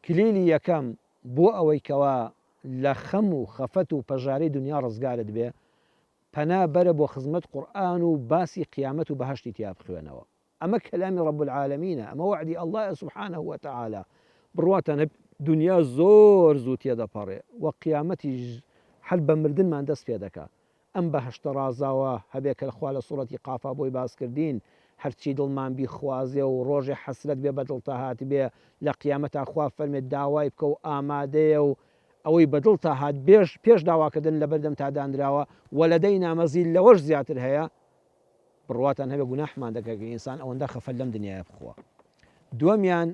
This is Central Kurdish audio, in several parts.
کلیلی یەکەم بۆ ئەوەی کەوا لە خەم و خەفەت و پەژارەی دنیا ڕزگارت بێ پەنا بەرە بۆ خزمەت قورئان و باسی قیامەت و بەهەشتی تیا بخوێنەوە. ئەمە کەلامی ڕەب العالەمینە، ئەمە وعدی ئەڵڵایە سوبحانەه وتەعالا. بڕواتەنە دنیا زۆر زوو تێدەپەڕێ وە قیامەتیش هەر بە مردنمان دەست پێ دەکات. ئەم بەهەشتە ڕازاوە هەبێ کە خوا لە سوڕەتی قافا بۆی باسکردین هەرچی دڵمان بیخوازێ و ڕۆژێ حەسرەت بێ بەدڵتا هات بێ لە قیامەتا خوا فەرمێت داوای بکە و ئامادەیە و ئەوەی بەدڵتا هات پێش داواکردن لە بەردەم تادانراوە وەلەدەینا مەزید لەوەش زیاتر هەیە. بڕواتان هەبێ گوناحمان دەکات کە ئینسان ئەوەندە خەفەت لەم دنیاە بخوا. دووەمیان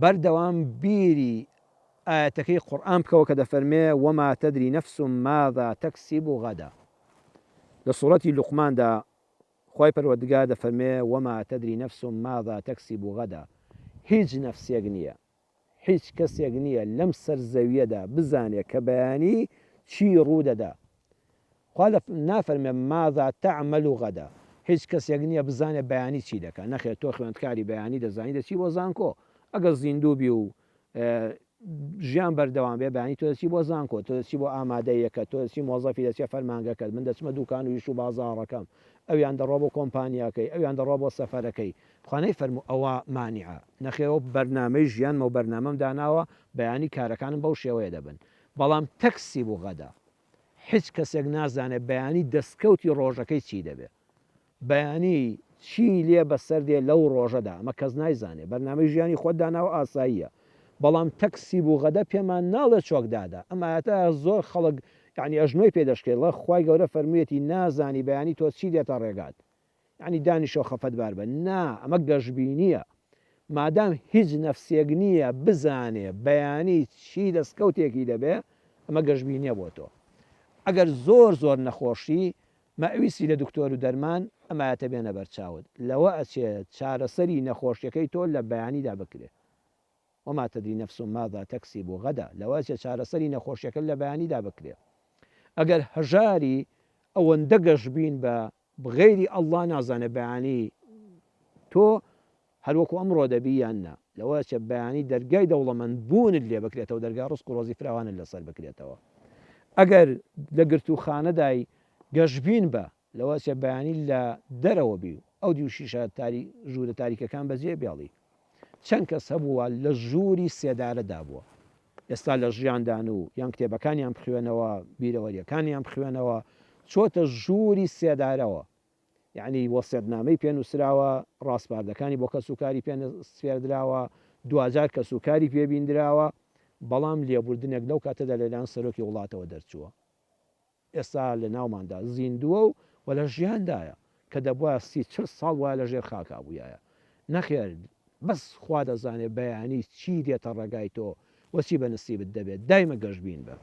بەردەوام بیری ئاەتەکەی قورئان بکەوە کە دەفەرمێ وەما تەدری نەفس ماذا تەکسیب غەدا. لە سوڕەتی لوقماندا خوای پەروەردگار دەفەرمێ وەما تەدری نەفس ماذا تەکسیب غەدا. هیچ نەفسێک نییە، هیچ کەسێک نییە لەم سەرزەویەدا بزانێت کە بەیانی چی ڕوودەدا. خوا نافەرمێ ماذا تعمل غەدا، هیچ کەسێک نییە بزانێت بەیانی چی دەکات. نەخێت تۆ خوێندکاری بەیانی دەزانی دەچی بۆ زانکۆ، ئەگەر زیندوو بی و ژیان بەردەوام بێ بەیانی تۆ دەچی بۆ زانکۆ، تۆ دەچی بۆ ئامادەیەکە، تۆ دەچی مۆزەفی دەچێ فەرمانگەکەت، من دەچمە دوکان و ئیش و بازاڕەکەم، ئەویان دەڕۆ بۆ کۆمپانیاکەی، ئەویان دەڕۆ بۆ سەفەرەکەی. خوا نەیفەرموو ئەوە مانیعە، نەخێەوە بەرنامەی ژیانمە و بەرنامەم داناوە بەیانی کارەکانم بەو شێوەیە دەبن. بەڵام تەکسیب غەدا، هیچ کەسێک نازانێت بەیانی دەستکەوتی ڕۆژەکەی چی دەبێت، بەیانی چی لێ بەسەر دێ لەو ڕۆژەدا، ئەمە کەس نایزانێت. بەرنامەی ژیانی خۆت داناوە ئاساییە، بەڵام تەکسیب غەدا پێمان ناڵێت چۆکدادا. ئەمە ئاەتە زۆر خەڵک یعنی ئەژنۆی پێدەشکێت لە خوای گەورە فەرموویەتی نازانی بەیانی تۆ چی دێتە ڕێگات، یعنی دانیشەوە خەفەت بار بە. نا، ئەمە گەشببینیە. مادام هیچ نەفسێک نییە بزانێ بەیانی چی دەستکەوتێکی دەبێ، ئەمە گەشببینیە بۆ تۆ. ئەگەر زۆر نەخۆشی مەویستی لە دکتۆر و دەرمان ئەمایەتە بێنە بەرچاوت، لەوە ئەچێت چارەسەری نەخۆشیەکەی تۆ لە بەیانیدا بکرێ. وما تدري نفس ماذا تكسب غدا، لەوە چارەسەری نەخۆشیەکە لە بەیانیدا بکرێ. ئەگەر هەژاری ئەوەندە گەشببین بە بغەیری ئەڵڵا نازانێ بەیانی تۆ هەروەکو ئەمڕۆ دەبی یان نا، لەوە چە بەیانی دەرگای دەوڵەمەند بوونت لێ بکرێتەوە، دەرگا ڕزق و ڕۆزی فراوانت لەسەر بکرێتەوە. ئەگەر لە گرتوخانەدای گەشببین بە لەوە چە بەیانی لە دەرەوە بی ئەو دیوشیشە ژوورە تاریکەکان بەجێ بێڵی. چەند کەس هەبووە لە ژووری سێدارەدا بووە، ئێستا لە ژیاندان و یان کتێبەکانیان بخوێنەوە، بیرەوەریەکانیان بخوێنەوە، چۆتە ژووری سێدارەوە. یعنی وەسیەتنامەی پێنووسراوە، ڕاستپاردەکانی بۆ کەسوکاری پێ سفێردراوە، دوجار کەسوکاری پێبیندراوە، بەڵام لێبوردنێک لەو کاتەدا لەلایەن سەرۆکی وڵاتەوە دەرچووە. ئێستا لە ناوماندا زیندووە و لە ژیاندایە کە دەبووە 30 ساڵ وایە لە ژێر خاکا بوویایە. نەخێر بەس خوا دەزانێت بەیانی چی دێتە ڕێگای تۆ وەچی بە نسیبت دەبێت. دایمە گەشببین بە.